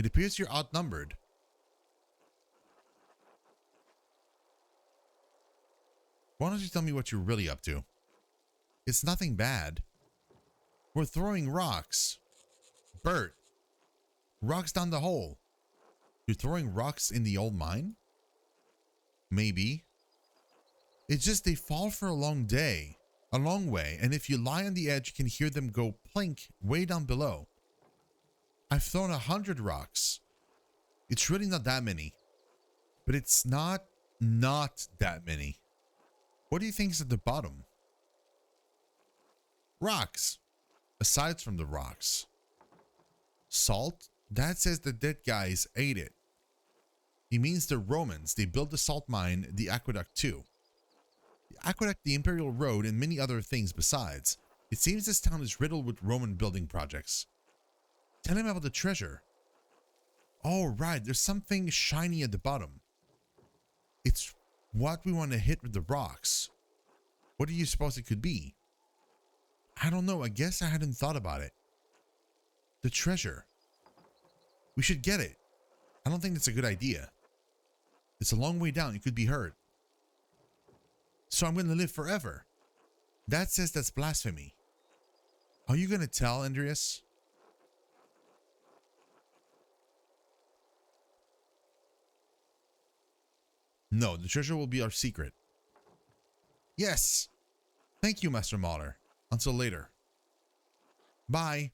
It appears you're outnumbered. Why don't you tell me what you're really up to? It's nothing bad. We're throwing rocks. Bert, rocks down the hole. You're throwing rocks in the old mine? Maybe. It's just they fall for a long way, and if you lie on the edge, you can hear them go plink way down below. I've thrown 100 rocks. It's really not that many. But it's not that many. What do you think is at the bottom? Rocks. Aside from the rocks. Salt? That says the dead guys ate it. He means the Romans. They built the salt mine, the aqueduct too. The aqueduct, the Imperial Road, and many other things besides. It seems this town is riddled with Roman building projects. Tell him about the treasure. Oh, right. There's something shiny at the bottom. It's what we want to hit with the rocks. What do you suppose it could be? I don't know. I guess I hadn't thought about it. The treasure. We should get it. I don't think that's a good idea. It's a long way down. You could be hurt. So I'm going to live forever. That says that's blasphemy. Are you going to tell, Andreas? No, the treasure will be our secret. Yes. Thank you, Master Maler. Until later. Bye.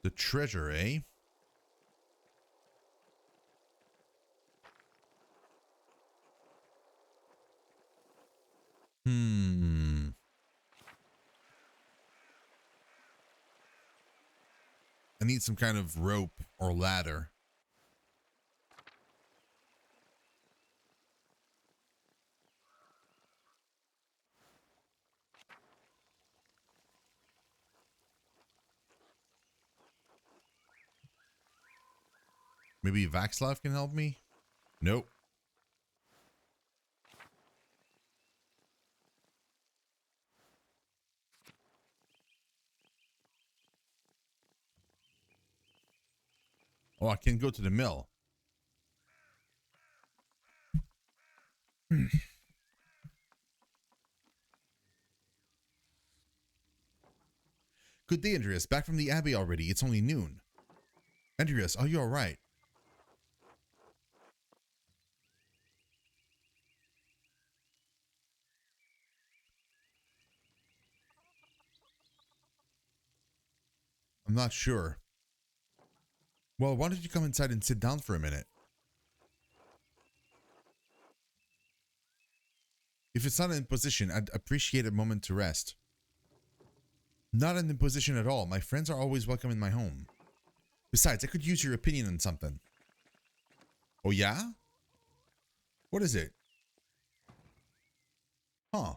The treasure, eh? I need some kind of rope or ladder. Maybe Vaxlav can help me? Nope. Oh, I can go to the mill. Good day, Andreas. Back from the Abbey already. It's only noon. Andreas, are you alright? I'm not sure. Well, why don't you come inside and sit down for a minute? If it's not an imposition, I'd appreciate a moment to rest. Not an imposition at all. My friends are always welcome in my home. Besides, I could use your opinion on something. Oh yeah? What is it? Huh.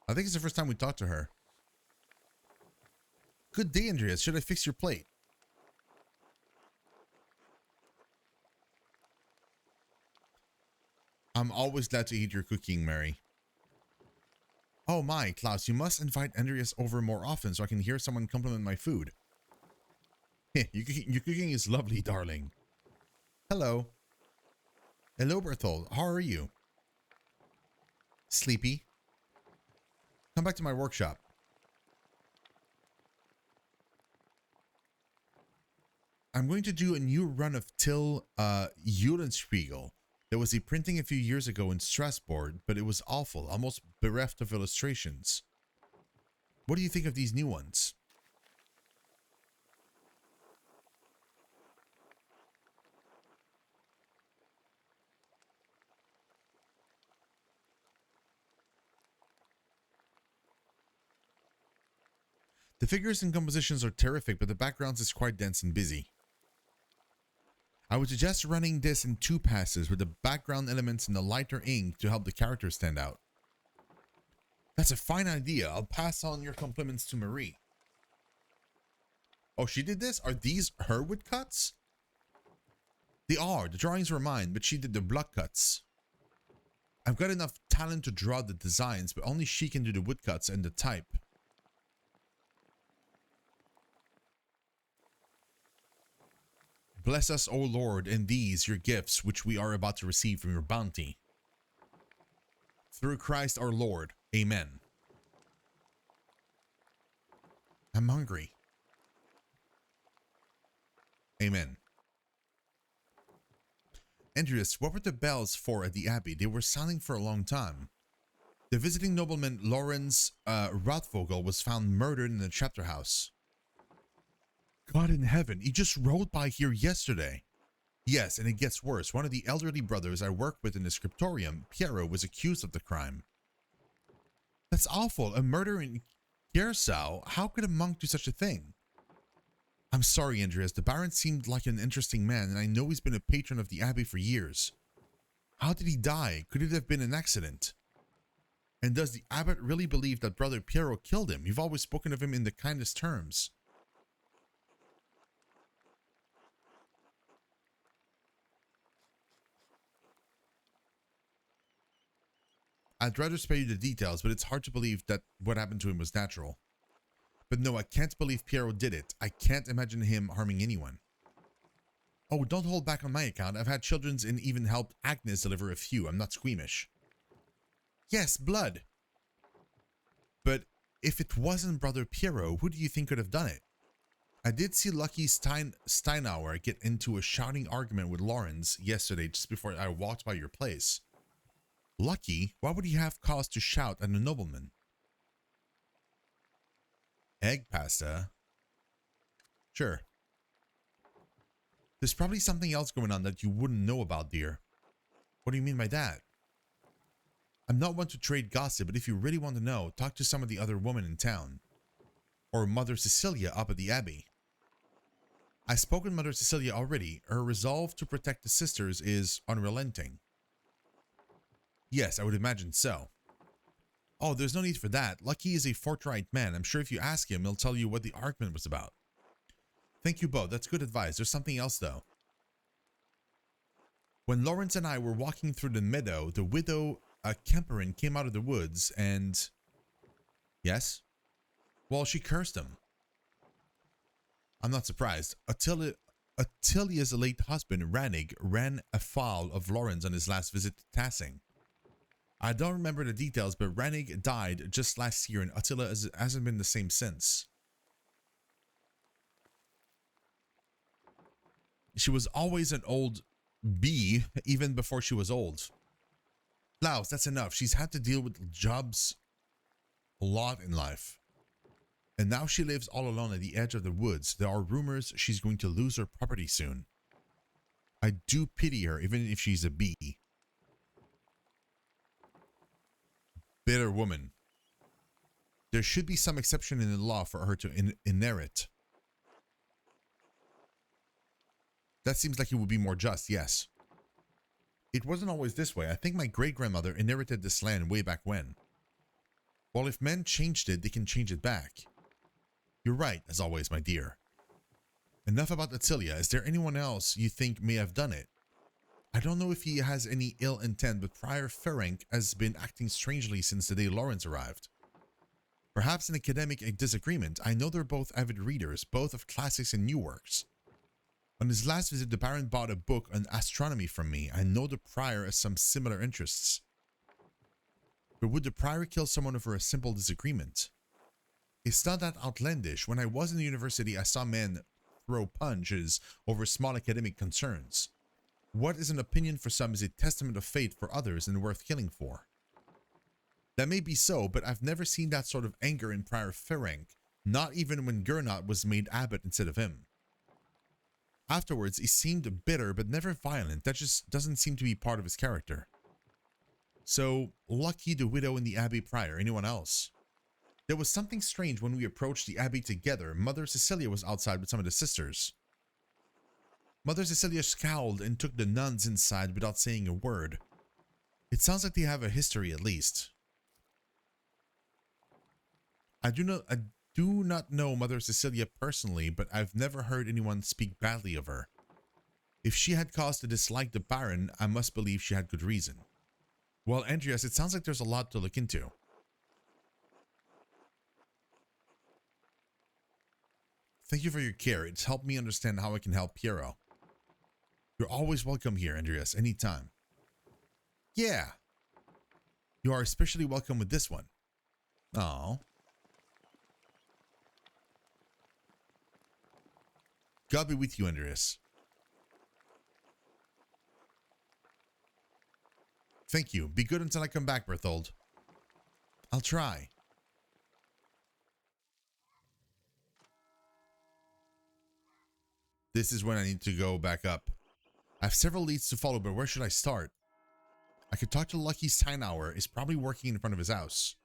I think it's the first time we talked to her. Good day, Andreas. Should I fix your plate? I'm always glad to eat your cooking, Mary. Oh my, Klaus, you must invite Andreas over more often so I can hear someone compliment my food. Your cooking is lovely, darling. Hello. Hello, Berthold. How are you? Sleepy? Come back to my workshop. I'm going to do a new run of Till Eulenspiegel. There was a printing a few years ago in Strasbourg, but it was awful, almost bereft of illustrations. What do you think of these new ones? The figures and compositions are terrific, but the backgrounds is quite dense and busy. I would suggest running this in 2 passes with the background elements in the lighter ink to help the characters stand out. That's a fine idea. I'll pass on your compliments to Marie. Oh, she did this? Are these her woodcuts? They are. The drawings were mine, but she did the block cuts. I've got enough talent to draw the designs, but only she can do the woodcuts and the type. Bless us, O Lord, in these your gifts, which we are about to receive from your bounty. Through Christ our Lord. Amen. I'm hungry. Amen. Andreas, what were the bells for at the Abbey? They were sounding for a long time. The visiting nobleman Lawrence Rothvogel was found murdered in the chapter house. God in heaven, he just rode by here yesterday. Yes, and it gets worse. One of the elderly brothers I work with in the scriptorium, Piero, was accused of the crime. That's awful. A murder in Kiersau? How could a monk do such a thing? I'm sorry, Andreas. The Baron seemed like an interesting man, and I know he's been a patron of the Abbey for years. How did he die? Could it have been an accident? And does the abbot really believe that Brother Piero killed him? You've always spoken of him in the kindest terms. I'd rather spare you the details, but it's hard to believe that what happened to him was natural. But no, I can't believe Piero did it. I can't imagine him harming anyone. Oh, don't hold back on my account. I've had children's and even helped Agnes deliver a few. I'm not squeamish. Yes, blood. But if it wasn't Brother Piero, who do you think could have done it? I did see Lucky Steinauer get into a shouting argument with Lawrence yesterday just before I walked by your place. Lucky? Why would he have cause to shout at a nobleman? Egg pasta? Sure. There's probably something else going on that you wouldn't know about, dear. What do you mean by that? I'm not one to trade gossip, but if you really want to know, talk to some of the other women in town. Or Mother Cecilia up at the Abbey. I spoke with Mother Cecilia already. Her resolve to protect the sisters is unrelenting. Yes, I would imagine so. Oh, there's no need for that. Lucky is a forthright man. I'm sure if you ask him, he'll tell you what the argument was about. Thank you both. That's good advice. There's something else, though. When Lawrence and I were walking through the meadow, the widow Kemperin came out of the woods and... Yes? Well, she cursed him. I'm not surprised. Attilia's late husband, Ranig, ran afoul of Lawrence on his last visit to Tassing. I don't remember the details, but Ranig died just last year and Attila hasn't been the same since. She was always an old bee, even before she was old. Klaus, that's enough. She's had to deal with jobs a lot in life. And now she lives all alone at the edge of the woods. There are rumors she's going to lose her property soon. I do pity her, even if she's a bee. Bitter woman. There should be some exception in the law for her to inherit. That seems like it would be more just, yes. It wasn't always this way. I think my great-grandmother inherited this land way back when. Well, if men changed it, they can change it back. You're right, as always, my dear. Enough about Attilia. Is there anyone else you think may have done it? I don't know if he has any ill intent, but Prior Ferenc has been acting strangely since the day Lawrence arrived. Perhaps an academic disagreement. I know they're both avid readers, both of classics and new works. On his last visit, the Baron bought a book on astronomy from me. I know the Prior has some similar interests. But would the Prior kill someone over a simple disagreement? It's not that outlandish. When I was in the university, I saw men throw punches over small academic concerns. What is an opinion for some is a testament of fate for others and worth killing for. That may be so, but I've never seen that sort of anger in Prior Ferenc, not even when Gernot was made abbot instead of him. Afterwards, he seemed bitter but never violent. That just doesn't seem to be part of his character. So, Lucky, the widow, and the Abbey Prior. Anyone else? There was something strange when we approached the Abbey together. Mother Cecilia was outside with some of the sisters. Mother Cecilia scowled and took the nuns inside without saying a word. It sounds like they have a history at least. I do not know Mother Cecilia personally, but I've never heard anyone speak badly of her. If she had cause to dislike the Baron, I must believe she had good reason. Well, Andreas, it sounds like there's a lot to look into. Thank you for your care. It's helped me understand how I can help Piero. You're always welcome here, Andreas, anytime. Yeah. You are especially welcome with this one. Oh. God be with you, Andreas. Thank you. Be good until I come back, Berthold. I'll try. This is when I need to go back up. I have several leads to follow, but where should I start? I could talk to Lucky Steinauer. He's probably working in front of his house.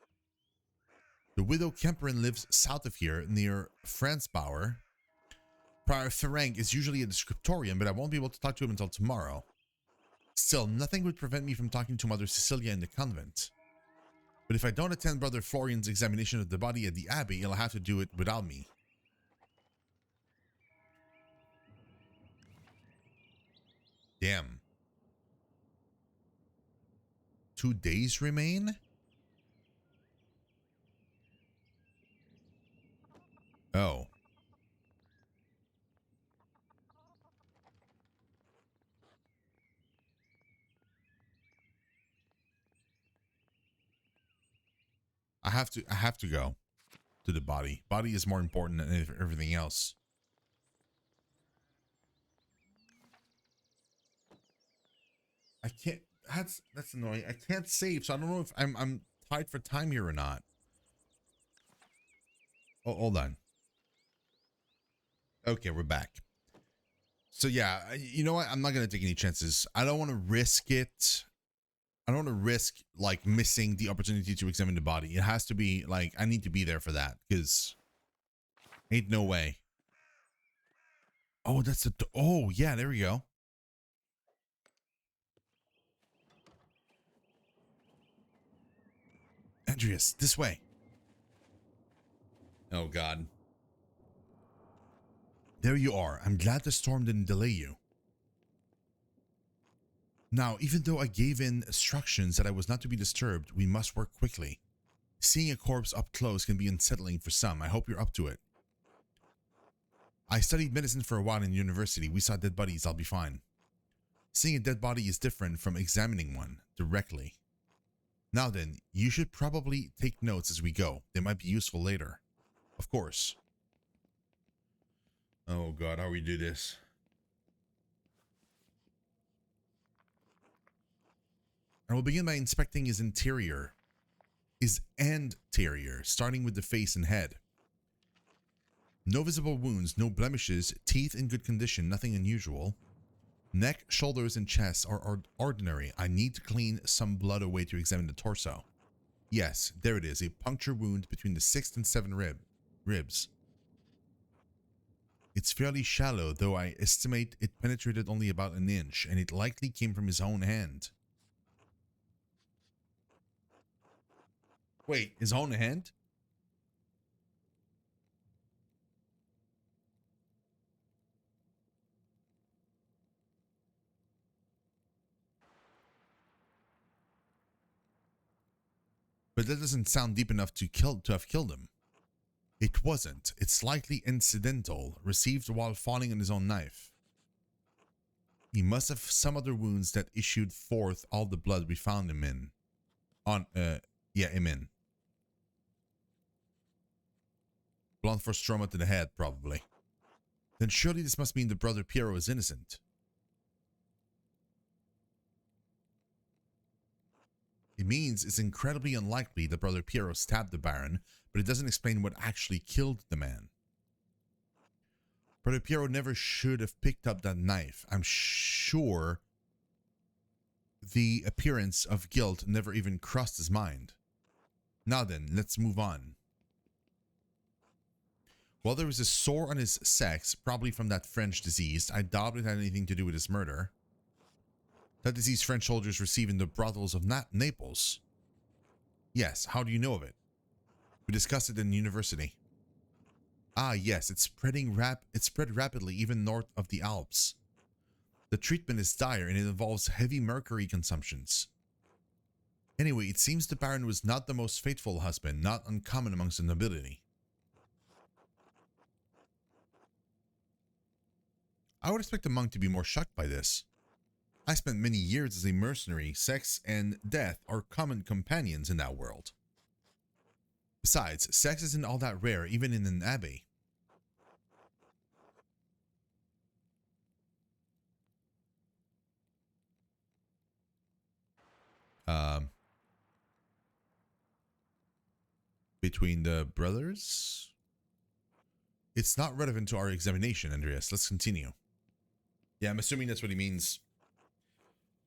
The widow Kemperin lives south of here, near Franzbauer. Prior Ferenc is usually at the scriptorium, but I won't be able to talk to him until tomorrow. Still, nothing would prevent me from talking to Mother Cecilia in the convent. But if I don't attend Brother Florian's examination of the body at the Abbey, he'll have to do it without me. Damn. 2 days remain? Oh. I have to go to the body. Body is more important than everything else. I can't. That's annoying. I can't save, so I don't know if I'm tied for time here or not. Oh, hold on. Okay, we're back. So yeah, you know what? I'm not gonna take any chances. I don't want to risk it. I don't want to risk like missing the opportunity to examine the body. It has to be like I need to be there for that because ain't no way. Oh, that's the. Oh yeah, there we go. Andreas, this way. Oh God. There you are. I'm glad the storm didn't delay you. Now, even though I gave in instructions that I was not to be disturbed, we must work quickly. Seeing a corpse up close can be unsettling for some. I hope you're up to it. I studied medicine for a while in university. We saw dead bodies. I'll be fine. Seeing a dead body is different from examining one directly. Now then, you should probably take notes as we go. They might be useful later. Of course. Oh God, how we do this? I will begin by inspecting his interior. His anterior, starting with the face and head. No visible wounds, no blemishes, teeth in good condition, nothing unusual. Neck, shoulders, and chest are ordinary. I need to clean some blood away to examine the torso. Yes, there it is, a puncture wound between the 6th and 7th ribs. It's fairly shallow, though I estimate it penetrated only about an inch, and it likely came from his own hand. Wait, his own hand? But that doesn't sound deep enough to have killed him. It wasn't. It's slightly incidental, received while falling on his own knife. He must have some other wounds that issued forth all the blood we found him in. Him in. Blunt force trauma to the head, probably. Then surely this must mean the brother Piero is innocent. It means it's incredibly unlikely that brother Piero stabbed the Baron, but it doesn't explain what actually killed the man. Brother Piero never should have picked up that knife. I'm sure the appearance of guilt never even crossed his mind. Now then, let's move on. While there was a sore on his sex, probably from that French disease, I doubt it had anything to do with his murder. That disease French soldiers receive in the brothels of Naples. Yes, how do you know of it? We discussed it in university. Ah, yes, it's spread rapidly even north of the Alps. The treatment is dire and it involves heavy mercury consumptions. Anyway, it seems the Baron was not the most faithful husband, not uncommon amongst the nobility. I would expect a monk to be more shocked by this. I spent many years as a mercenary. Sex and death are common companions in that world. Besides, sex isn't all that rare, even in an abbey. Between the brothers? It's not relevant to our examination, Andreas. Let's continue. Yeah, I'm assuming that's what he means.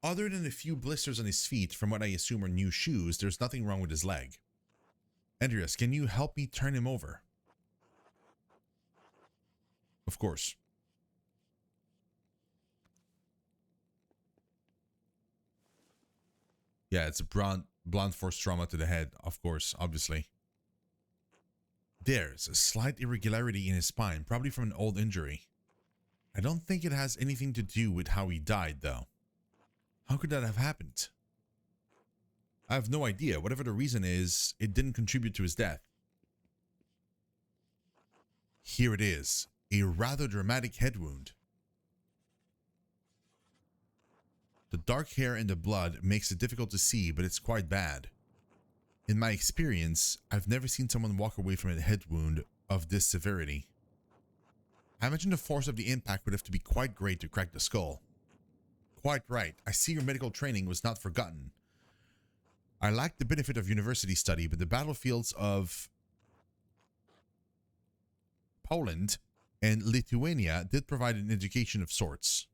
Other than a few blisters on his feet, from what I assume are new shoes, there's nothing wrong with his leg. Andreas, can you help me turn him over? Of course. Yeah, it's a blunt force trauma to the head, of course, obviously. There's a slight irregularity in his spine, probably from an old injury. I don't think it has anything to do with how he died, though. How could that have happened? I have no idea. Whatever the reason is, it didn't contribute to his death. Here it is. A rather dramatic head wound. The dark hair and the blood makes it difficult to see, but it's quite bad. In my experience, I've never seen someone walk away from a head wound of this severity. I imagine the force of the impact would have to be quite great to crack the skull. Quite right. I see your medical training was not forgotten. I lacked the benefit of university study, but the battlefields of Poland and Lithuania did provide an education of sorts.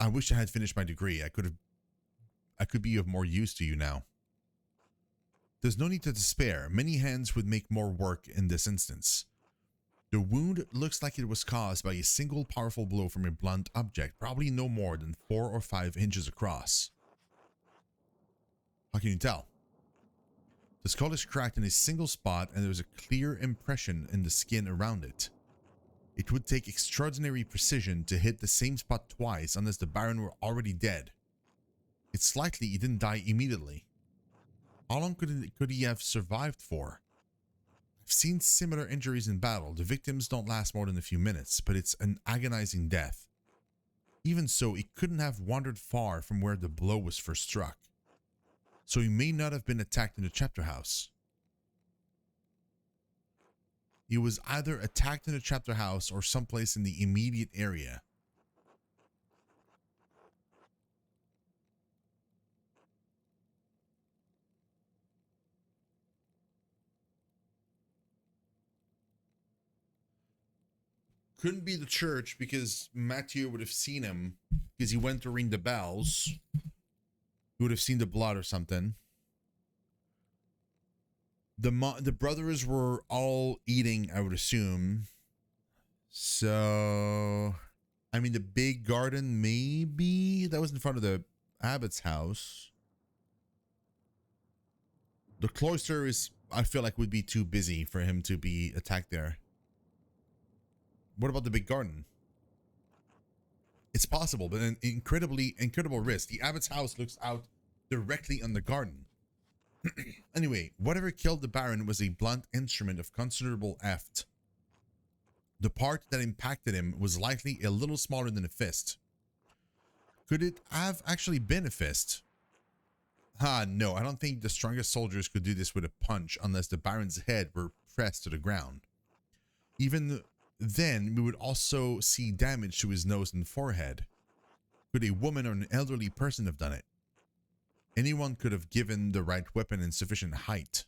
I wish I had finished my degree. I could be of more use to you now. There's no need to despair. Many hands would make more work in this instance. The wound looks like it was caused by a single powerful blow from a blunt object, probably no more than 4 or 5 inches across. How can you tell? The skull is cracked in a single spot and there's a clear impression in the skin around it. It would take extraordinary precision to hit the same spot twice unless the Baron were already dead. It's likely he didn't die immediately. How long could he have survived for? I've seen similar injuries in battle. The victims don't last more than a few minutes, but it's an agonizing death. Even so, he couldn't have wandered far from where the blow was first struck. So he may not have been attacked in the chapter house. He was either attacked in the chapter house or someplace in the immediate area. Couldn't be the church because Matthew would have seen him because he went to ring the bells. He would have seen the blood or something. The brothers were all eating, I would assume. So, I mean, the big garden, maybe that was in front of the abbot's house. The cloister is, I feel like, would be too busy for him to be attacked there. What about the big garden? It's possible, but an incredible risk. The abbot's house looks out directly on the garden. Anyway, whatever killed the Baron was a blunt instrument of considerable heft. The part that impacted him was likely a little smaller than a fist. Could it have actually been a fist? No, I don't think the strongest soldiers could do this with a punch unless the Baron's head were pressed to the ground. Even then, we would also see damage to his nose and forehead. Could a woman or an elderly person have done it? Anyone could have given the right weapon in sufficient height.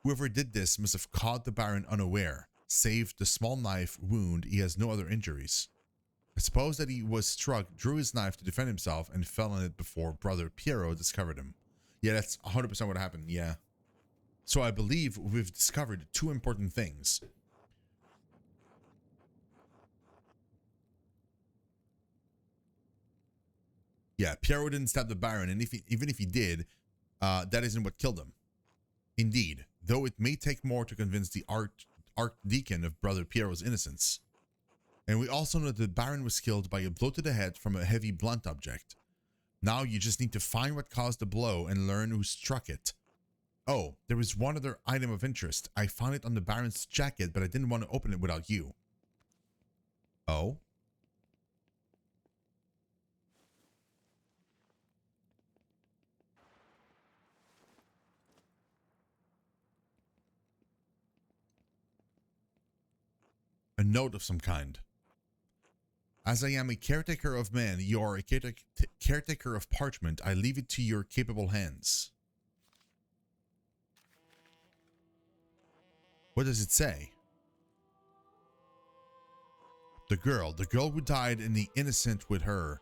Whoever did this must have caught the Baron unaware. Save the small knife wound, he has no other injuries. I suppose that he was struck, drew his knife to defend himself, and fell on it before Brother Piero discovered him. Yeah, that's 100% what happened, yeah. So I believe we've discovered 2 important things. Yeah, Piero didn't stab the Baron, and even if he did, that isn't what killed him. Indeed, though it may take more to convince the archdeacon of Brother Piero's innocence. And we also know that the Baron was killed by a blow to the head from a heavy blunt object. Now you just need to find what caused the blow and learn who struck it. Oh, there was one other item of interest. I found it on the Baron's jacket, but I didn't want to open it without you. Oh? A note of some kind. As I am a caretaker of men, you are a caretaker of parchment. I leave it to your capable hands. What does it say? The girl who died and the innocent with her.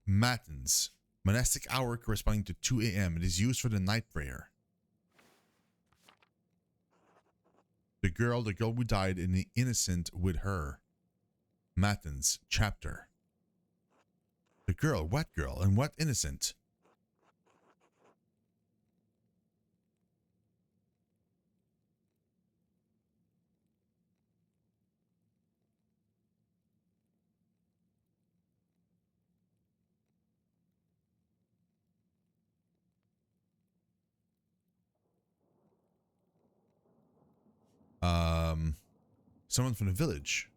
Matins. Monastic hour corresponding to 2 a.m. It is used for the night prayer. The girl who died and the innocent with her. Matins. Chapter. The girl, what girl and what innocent? Someone from the village.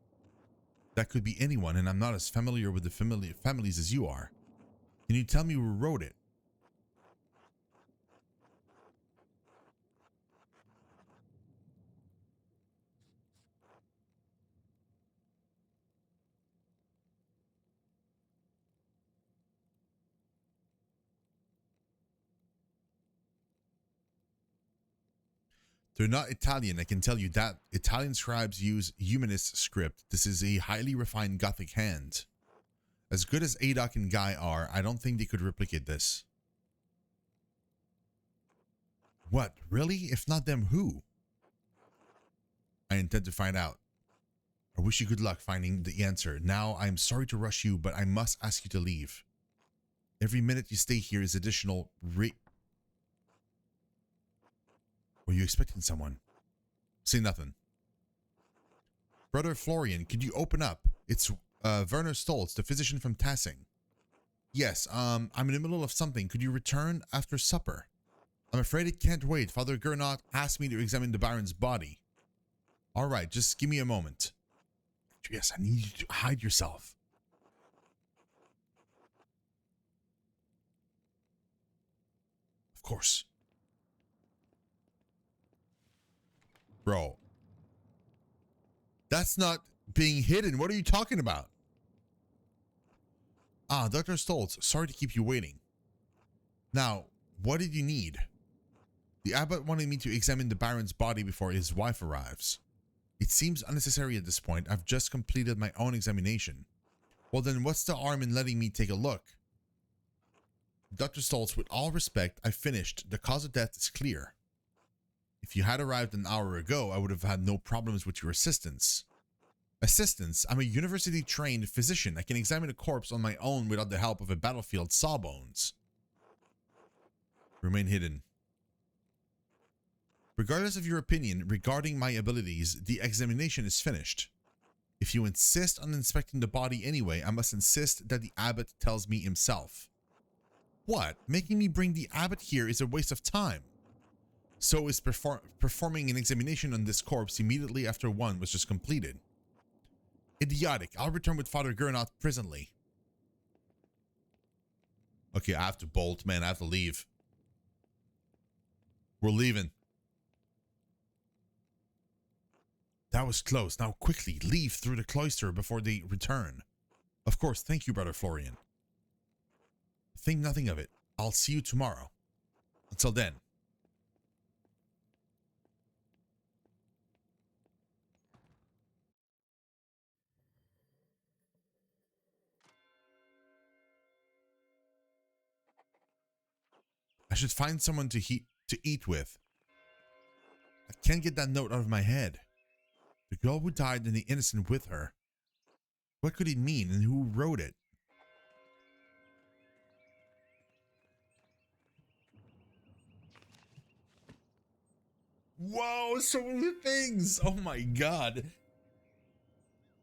That could be anyone, and I'm not as familiar with the families as you are. Can you tell me who wrote it? They're not Italian, I can tell you that. Italian scribes use humanist script. This is a highly refined Gothic hand. As good as Adok and Guy are, I don't think they could replicate this. What, really? If not them, who? I intend to find out. I wish you good luck finding the answer. Now, I'm sorry to rush you, but I must ask you to leave. Every minute you stay here is additional Were you expecting someone? Say nothing. Brother Florian, could you open up? It's Werner Stoltz, the physician from Tassing. Yes, I'm in the middle of something. Could you return after supper? I'm afraid it can't wait. Father Gernot asked me to examine the Baron's body. All right, just give me a moment. Yes, I need you to hide yourself. Of course. Bro. That's not being hidden. What are you talking about? Ah, Dr. Stoltz, sorry to keep you waiting. Now, what did you need? The abbot wanted me to examine the Baron's body before his wife arrives. It seems unnecessary at this point. I've just completed my own examination. Well then, what's the harm in letting me take a look? Dr. Stoltz, with all respect, I finished. The cause of death is clear. If you had arrived an hour ago, I would have had no problems with your assistance. Assistance? I'm a university-trained physician. I can examine a corpse on my own without the help of a battlefield sawbones. Remain hidden. Regardless of your opinion regarding my abilities, the examination is finished. If you insist on inspecting the body anyway, I must insist that the abbot tells me himself. What? Making me bring the abbot here is a waste of time. So is performing an examination on this corpse immediately after one was just completed. Idiotic. I'll return with Father Gernot presently. Okay, I have to bolt, man. I have to leave. We're leaving. That was close. Now quickly, leave through the cloister before they return. Of course, thank you, Brother Florian. Think nothing of it. I'll see you tomorrow. Until then. I should find someone to eat with. I can't get that note out of my head. The girl who died and the innocent with her. What could it mean and who wrote it? Whoa, so many things. Oh my god.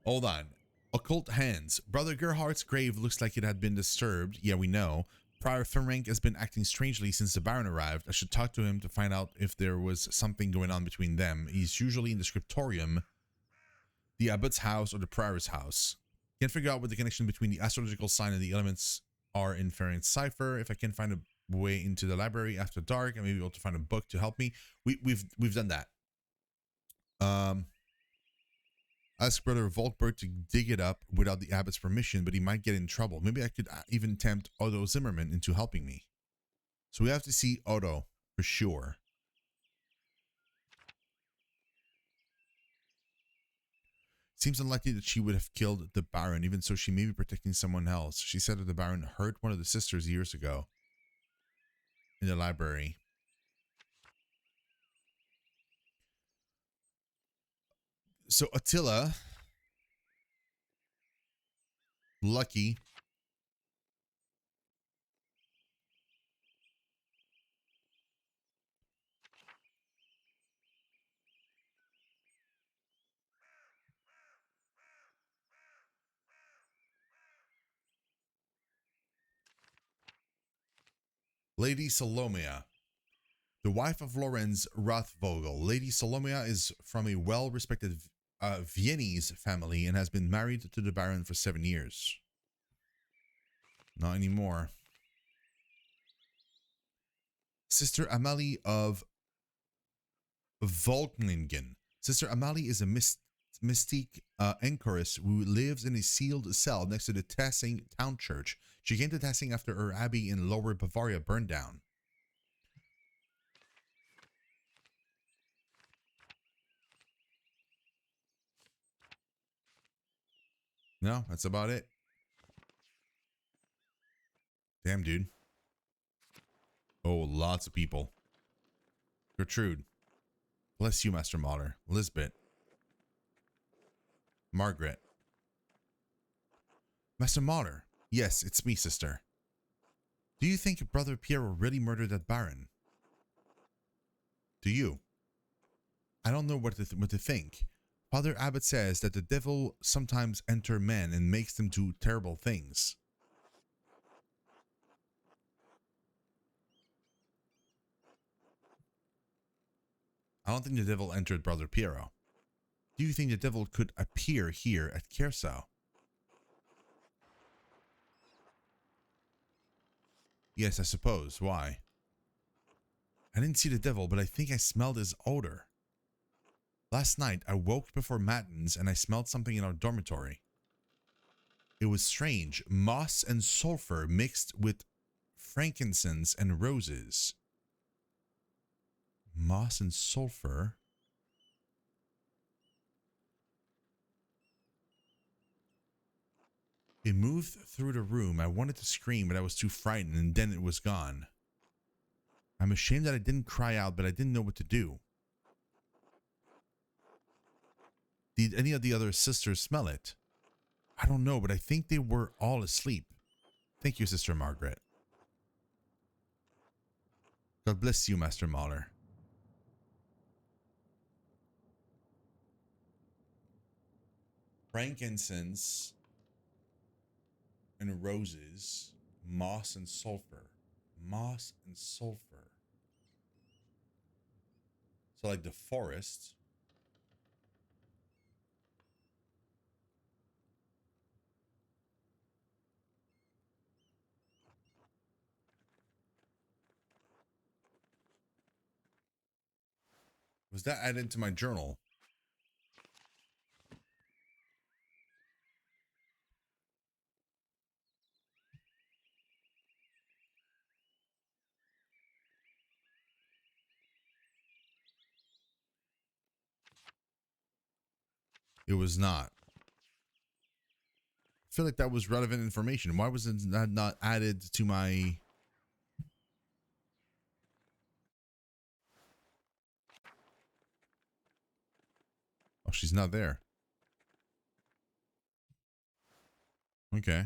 Hold on. Occult hands. Brother Gerhardt's grave looks like it had been disturbed. Yeah, we know. Prior Finrank has been acting strangely since the Baron arrived. I should talk to him to find out if there was something going on between them. He's usually in the scriptorium, the abbot's house, or the prior's house. Can't figure out what the connection between the astrological sign and the elements are in Finrank's cipher. If I can find a way into the library after dark, I may be able to find a book to help me. We've done that. Ask Brother Volkberg to dig it up without the abbot's permission, but he might get in trouble. Maybe I could even tempt Otto Zimmerman into helping me. So we have to see Otto for sure. Seems unlikely that she would have killed the Baron. Even so, she may be protecting someone else. She said that the Baron hurt one of the sisters years ago in the library. So Attila, Lucky, Lady Salomea, the wife of Lorenz Rathvogel. Lady Salomea is from a well-respected Viennese family and has been married to the Baron for 7 years. Not anymore. Sister Amalie of Volkningen. Sister Amalie is a mystique anchoress who lives in a sealed cell next to the Tassing town church. She came to Tassing after her abbey in Lower Bavaria burned down. No, that's about it. Damn, dude. Oh, lots of people. Gertrude. Bless you, Master Maler. Lisbeth. Margaret. Master Maler. Yes, it's me, sister. Do you think Brother Piero really murdered that Baron? Do you? I don't know what to think. Father Abbot says that the devil sometimes enter men and makes them do terrible things. I don't think the devil entered Brother Piero. Do you think the devil could appear here at Kiersau? Yes, I suppose. Why? I didn't see the devil, but I think I smelled his odor. Last night, I woke before matins and I smelled something in our dormitory. It was strange. Moss and sulfur mixed with frankincense and roses. Moss and sulfur. It moved through the room. I wanted to scream, but I was too frightened, and then it was gone. I'm ashamed that I didn't cry out, but I didn't know what to do. Did any of the other sisters smell it? I don't know, but I think they were all asleep. Thank you, Sister Margaret. God bless you, Master Maler. Frankincense and roses, moss and sulfur. Moss and sulfur. So like the forest. Was that added to my journal? It was not. I feel like that was relevant information. Why was it not added to my... Oh, she's not there. Okay.